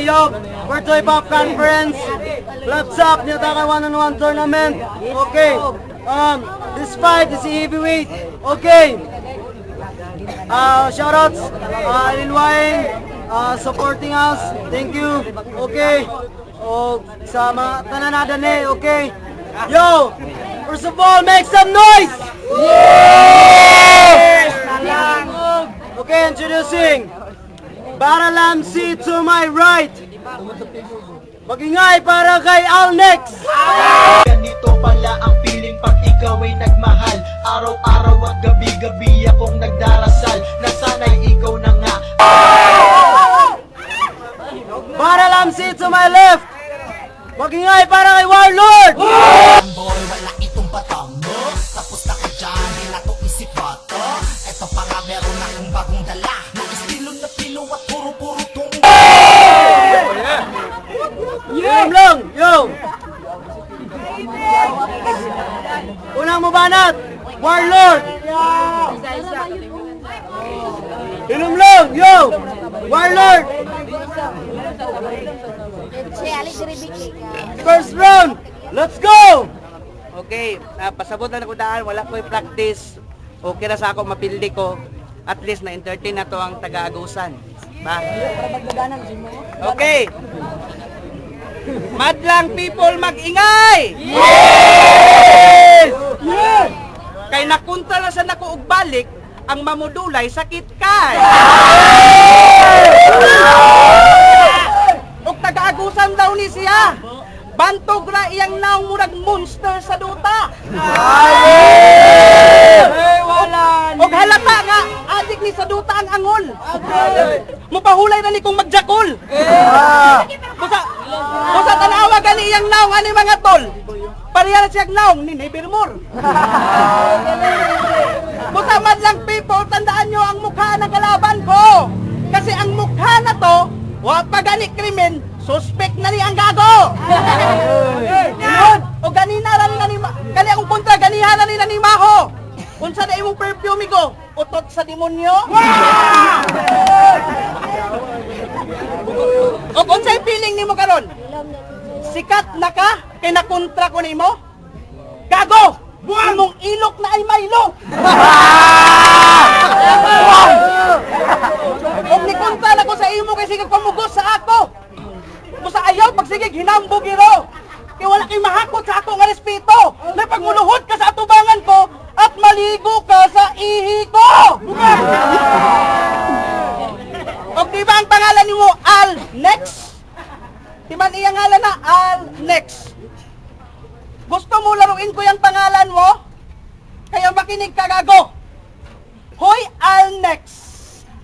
Okay, yo, Puerto Hip-Hop Conference, Labs Up, Niyotaka 1-on-1 Tournament. Okay, this fight is heavyweight. Okay, shoutouts, Lil Wayne, supporting us. Thank you. Okay, sa mga tananada ni, okay. Yo, first of all, make some noise! Okay, introducing Baralam C to my right. Magingay para kay Alnex. Ganito pala ang feeling pag ikaw ay nagmahal. Araw-araw at gabi-gabi akong nagdarasal na sana'y ikaw na nga. Baralam C to my left. Magingay para kay Warlord. Boy, wala itong batang mo. Tapos na ka dyan, di na to isip bato. Eto pa nga meron akong bagong dala. Ng estilo na pilo at puro-puro tong Yum lang, yo. Unang mubanat, Warlord. Ilum lang, yo. Warlord. First round, let's go. Okay, pasabot na ko daan, wala ko practice. Okay na sa ako, mapildi ko. At least na-entertain na to ang taga-agusan. Ba? Okay. Madlang people mag-ingay! Yes! Yes! Kay nakunta na sa nako og balik, ang mamudulay sakit kay. Og taga-agusan daw ni siya. Bantog ra iyang naong murag monster sa duta. Og halata nga, adik ni sa duta ang angol. Mupahulay na ni kong magjakol. Kusa tanawa gani iyang naong ani mga tol. Pareha na siyang naong ni Nevermore. Kusa madlang people, tandaan nyo ang mukha ng kalaban ko. Kasi ang mukha na to, wa pa gani krimen, suspect na ni ang gago. O ganina rin na ni kani akong kontra, ganihan na ni nanimaho. Unsa na imong perfume ko? Utot sa demonyo? O unsay feeling nimo karon? Sikat na ka kay nakontra ko nimo? Gago! Imong ilok na ay Milo! Og ni kontra na ko sa imo kay sige pamugos sa ako. Musa ayaw pagsigig hinambog iro. Kay wala kay mahakot sa ako nga respeto. Na pagmuluhod ka sa atubangan ko at maligo ka sa ihi ko. Og di ba ang pangalan nimo Al Next? Di man iyang ngalan na Al Next. Gusto mo laruin ko yung pangalan mo? Kaya makinig ka gago. Hoy Al Next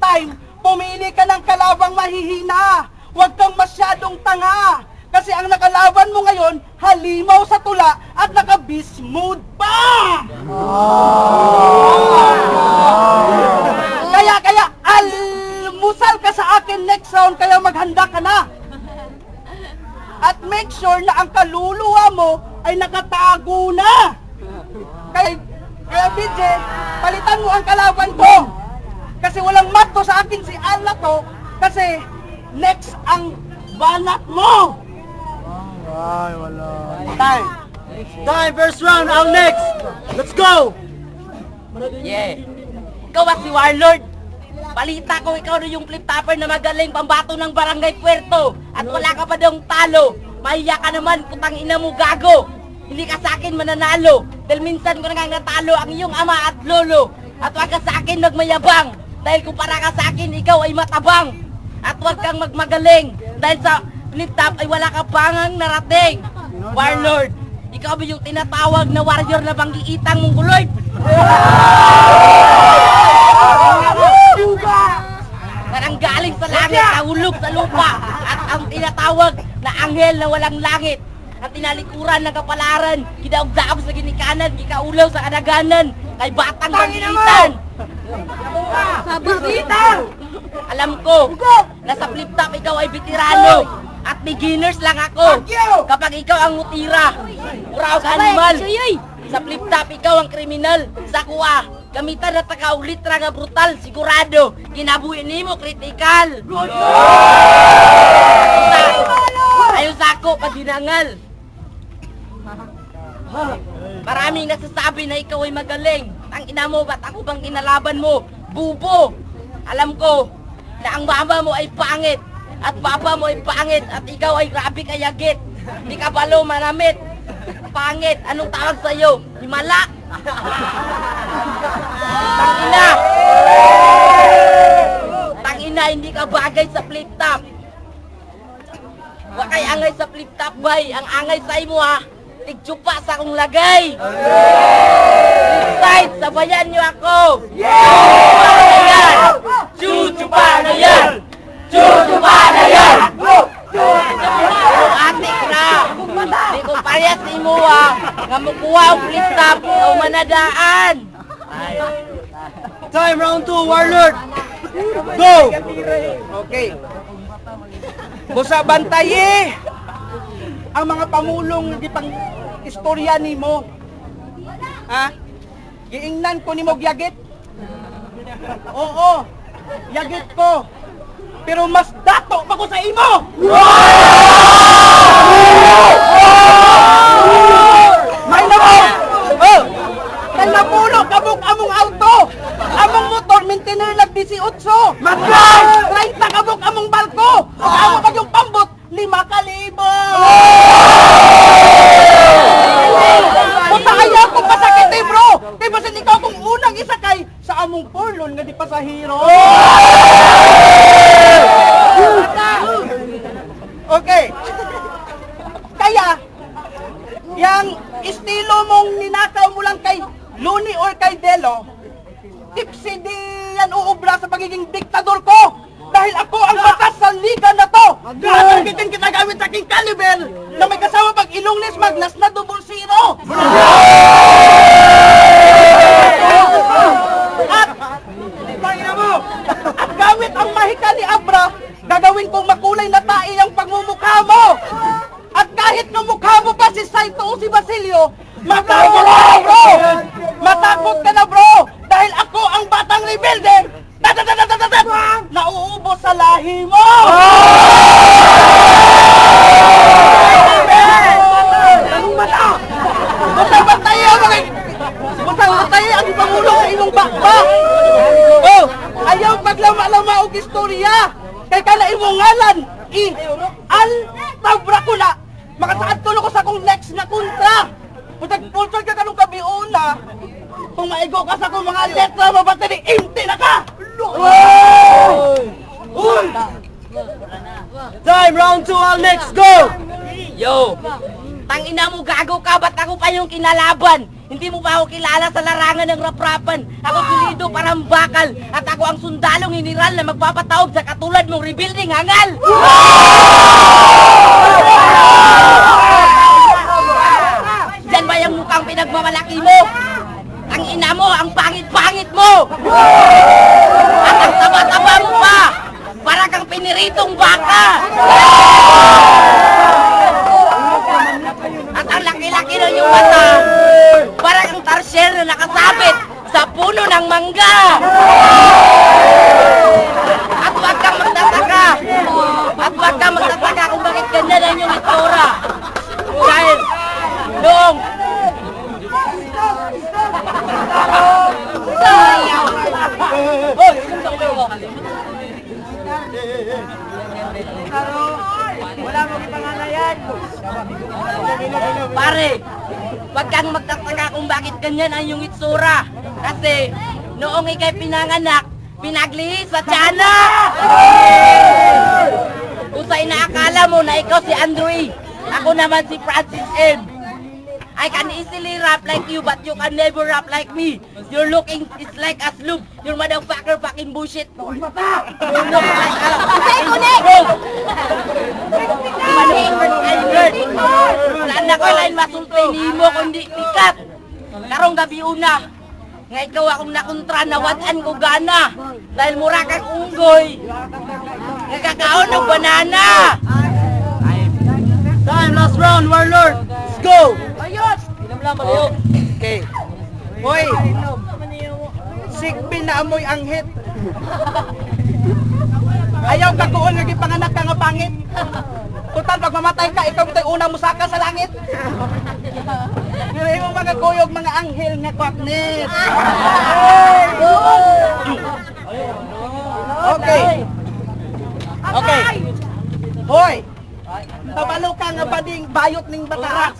time, pumili ka ng kalabang mahihina. Huwag kang masyadong tanga. Kasi ang nakalaban mo ngayon, halimaw sa tula at naka-beast mode pa! Kaya, almusal ka sa akin next round, kaya maghanda ka na. At make sure na ang kaluluwa mo ay nakatago na. Kaya BJ, palitan mo ang kalaban ko. Kasi walang mato sa akin si Al na to, kasi next ang banat mo. Ay, wala. Time, first round, Al next. Let's go! Yeah. Ikaw ba si Warlord? Balita ko ikaw na yung flip-topper na magaling pambato ng Barangay Puerto. At wala ka pa daw talo. Mahiya ka naman, putang ina mo gago. Hindi ka sa akin mananalo. Dahil minsan ko na nga natalo ang iyong ama at lolo. At wag ka sa akin magmayabang. Dahil kung para ka sa akin, ikaw ay matabang. At wag kang magmagaling. Dahil sa flip-top ay wala ka pangang narating. Warlord, ikaw ba yung tinatawag na warrior na banggiitang mongoloid? Parang galing sa langit, nahulog sa lupa. At ang tinatawag na anghel na walang langit. At tinalikuran ng kapalaran, kidaog-daog sa ginikanan, kikaulaw sa kadaganan, kay batang banggiitan. Sa banggiitan! Alam ko, na sa flip-top ikaw ay veterano. At beginners lang ako. Kapag ikaw ang mutira, uraw sa animal. Sa flip-top ikaw ang kriminal. Sa kuwa, Gamitan na taka og litra nga brutal, sigurado. Kinabuhi nimo kritikal. Ayon sa ako, padinangal. Maraming nagsasabi na ikaw ay magaling. Ang ina mo, ba't ako bang kinalaban mo? Bubo! Alam ko na ang mama mo ay pangit at papa mo ay pangit at ikaw ay grabe kayagit. Di ka balo manamit. Pangit. Anong tawag sa'yo? Himala? Tangina! Tangina, hindi ka bagay sa flip top. Wa kay angay sa flip top, bay. Ang angay sa imo ha. Tigtsupa sa akong lagay. Inside, sabayan niyo ako. Chuchupa na yan! Chuchupa na yan! Atik na! Di ko parehas ni mo ha. Nga mukuha ang flip top o manadaan. Time, round 2, Warlord! Go! Okay. Busa bantaye ang mga pamulong di pang istorya nimo. Ha? Giingnan ko nimo gyagit. Oo. Yagit ko. Pero mas dato pa ko sa imo. May namo. Oh. Kay napulo kabog among auto. Among motor maintenance lag 18. Magay! 30 kabog among barko. Amo pa yung pambot 5,000. Punta ayaw ko pasakit eh, bro. Kay basin ikaw kung unang isakay sa among porlon nga di pasahero. Okay. Kaya, yang estilo mong ninakaw mo lang kay Luni or kay Delo, tipsy di yan uubra sa pagiging diktador ko. Dahil ako ang batas sa liga na to. Lahat ng bitin kinagamit sa aking caliber na may kasama pag ilungnis magnas na double zero. At gamit ang mahika ni Abra, gagawin kong makulay na tae ang pagmumukha mo. At kahit na mukha mo pa si Saito o si Basilio, matakot ka na bro! Matakot ka na bro! Dahil ako ang batang rebelde! Nauubos sa lahi mo! Basta tayo ang ipangulong sa imong bakba! Oh! Ayaw paglama-lama og istorya! Kay kana imong ngalan! Al-Tabra ko na! Makasaad tulo ko sa akong next na kontra! Putag-pulsol ka kanong kabiuna! Kung maigo ka sa akong mga letra, mabatali, inti na ka! Time, round 2, all next, go! Yo! Tangina mo, gago ka, ba't ako pa yung kinalaban? Hindi mo ba ako kilala sa larangan ng raprapan? Ako pulido parang bakal, at ako ang sundalong iniral na magpapataob sa katulad mong rebuilding hangal! Yan ba yung mukhang pinagmamalaki mo? Ang ina mo, ang pangit-pangit mo! At ang taba-taba mo pa! Para kang piniritong baka! At ang laki-laki na yung mata! Para kang tarsier na nakasabit sa puno ng mangga! At huwag kang magtataka! At huwag kang magtataka kung bakit ganyan ang iyong itsura! Dahil noong pare, wag kang magtataka kung bakit ganyan ang iyong itsura. Kasi noong ikay pinanganak, pinaglihis sa tiyanak! Kung sa inaakala mo na ikaw si Andrew, ako naman si Francis M. I can easily rap like you, but you can never rap like me. Your looking is like a sloop. Your motherfucker fucking bullshit. You look like a fucking sloop. Saan na ko lain masultay ni mo kundi pikat. Karong gabi una, nga ikaw akong nakontra na wadan ko gana. Dahil mura kang unggoy. Nagkakaon ng banana. Time, last round, Warlord! Let's go! Ayos! Inom lang malayo. Okay. Hoy, Sigbin na amoy anghit. Ayaw ka kuon nga gipanganak ka nga pangit. Total pag mamatay ka, ikaw tay una mo saka sa langit. Pero yung mga kuyog, mga anghel nga kwaknit. Okay. Okay. Hoy. Tabalo ka nga bading bayot ning bata.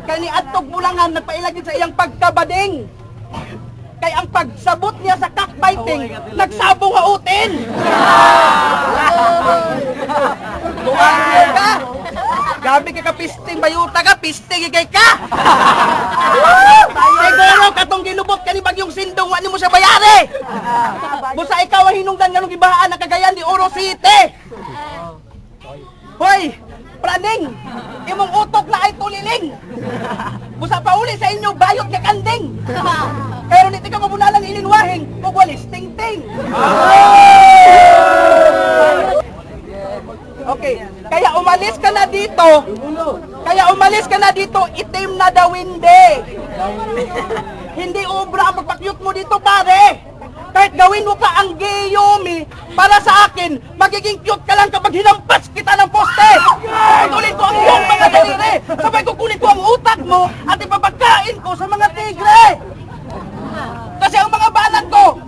Kani adtog bulangan nagpailagid sa iyang pagkabading. Kay ang pagsabot niya sa cockfighting, nagsabong nga utin. Tuwang ka. Gabi ka pisting bayuta ka, pisting ikay ka. Siguro katong gilubot ka ni Bagyong Sindong, wala mo siya bayari. Busa ikaw ang hinungdan nga nung ibahaan na Cagayan di Oro City. Hoy, praning, imong utok na ay tuliling. Busa pa uli sa inyo, bayot ka kanding. Pero niti ka mabunalang ilinwahing, pugwalis ting-ting. Okay, kaya umalis ka na dito. Itim na dawinde. Hindi obra ang pagpakyut mo dito, pare. Kahit gawin mo pa ang Giyomi, para sa akin, magiging cute ka lang kapag hinampas kita ng poste. Putulin ko ang iyong mga daliri. Sabay kukunin ko ang utak mo at ipapagkain ko sa mga tigre. Kasi ang mga banat ko,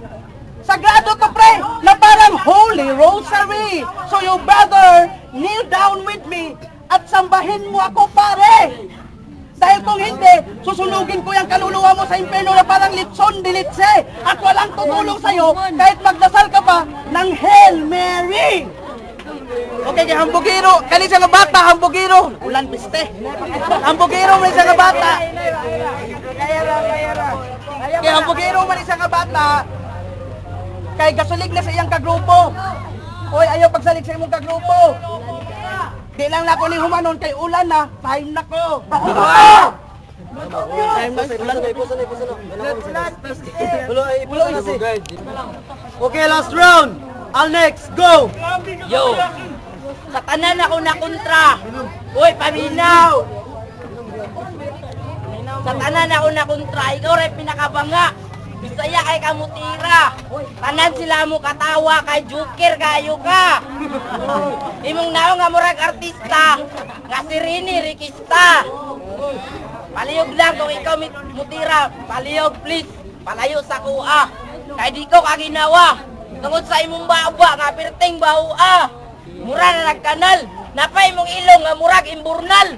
sagrado to pre, na parang holy rosary. So you better kneel down with me at sambahin mo ako, pare. Dahil kung hindi, susunugin ko yung kaluluwa mo sa impyerno na parang litson dilitse at walang tutulong sa'yo kahit magdasal ka pa ng Hail Mary! Okay, kaya hambugiro, kanisa nga bata, hambugiro, ulan piste. Hambugiro, manisa nga bata. Kaya hambugiro, manisa nga bata, kay gasulig na sa iyang kagrupo. Hoy, ayaw pagsalig sa imong kagrupo. Di lang na ako ni humanon kay ulan na, time na ko. Time na sa ulan kay pusan. Okay, last round. Al next, go! Yo! Sa tanan ako na kontra. Uy, paminaw! Sa tanan ako na kontra. Ikaw rin pinakabanga. Bisaya kay kamutira. Tanan sila mo katawa kay Joker kayo ka. Imong naong nga murag artista. Nga si Rini Rikista. Paliyog lang kung ikaw mutira. Paliyog please. Palayo sa kuha. Kay di ko kaginawa. Tungod sa imong baba nga pirting bahua. Mura na nagkanal. Napay mong ilong nga murag imburnal.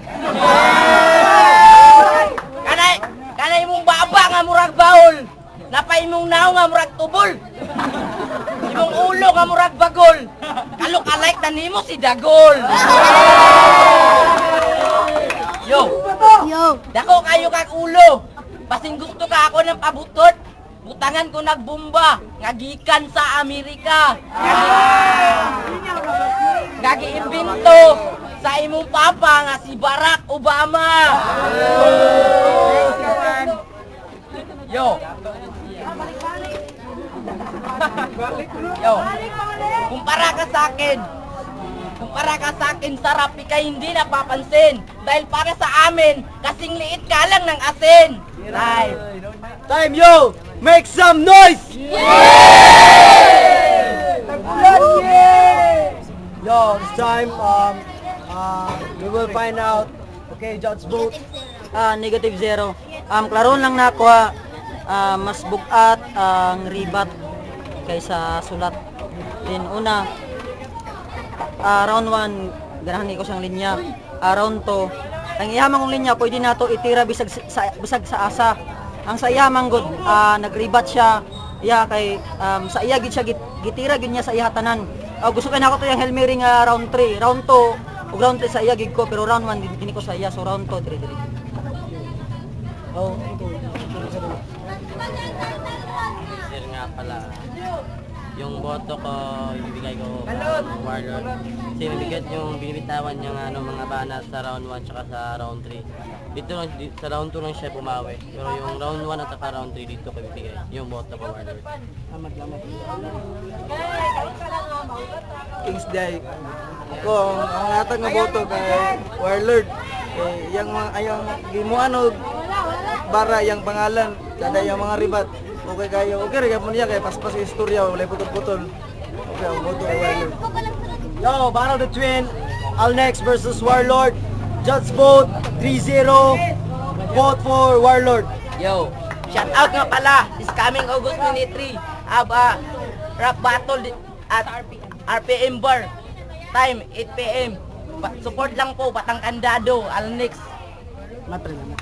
Kanay imong baba nga murag baul. Napay imong naong nga murag tubol. Imong ulo nga murag bagol. Kalok-alike na nimo si Dagol. Yo. Dako kayo kag ulo. Basing gusto ka ako ng pabutot. Butangan ko nagbomba nga gikan sa Amerika. Gagi-imbento sa imong papa nga si Barack Obama. Yo. Yo. Kumpara ka sa akin, sarap ka hindi napapansin. Dahil para sa amin, kasing liit ka lang ng asin. Right. Time, yo! Make some noise! Yo, this time, we will find out. Okay, judge vote. Negative 0. Klaro lang na ako, mas bugat ang ribat kaysa sulat. Then una, round 1, ganahan ko siyang linya. Round 2, ang ihamang kong linya, pwede na to itira bisag sa asa. Ang sa ihamang good, nagribat siya, kay sa iya gid siya gitira gid niya sa iya tanan. Gusto kay nako to yung Hail Mary nga round 3. Round 2, ug round 3 sa iya gid ko, pero round 1 dini ko sa iya, so round 2 dire. Oh, Sir nga pala, yung boto ko, ibibigay ko Warlord. Kasi mabigat yung binibitawan niyang mga banat sa round 1 tsaka sa round 3. Dito sa round 2 lang siya bumawi. Pero yung round 1 at saka round 3 dito ko ibibigay. Yung boto ko Warlord. King's Day. Ako, ang atag nga boto kay Warlord. Yang gimuan og bara yang pangalan kada yung mga ribat. Okay kayo. Okay rin mo niya kay paspas yung istorya wala putol-putol. Okay, ang boto kay Warlord. Yo, Battle of the Twin, Al Nex versus Warlord. Judge vote 3-0. Vote for Warlord. Yo, shout out nga pala, this coming August 23, rap battle at RPM Bar, time 8 PM. Support lang po, Batang Kandado, Al Nex. Matre lang.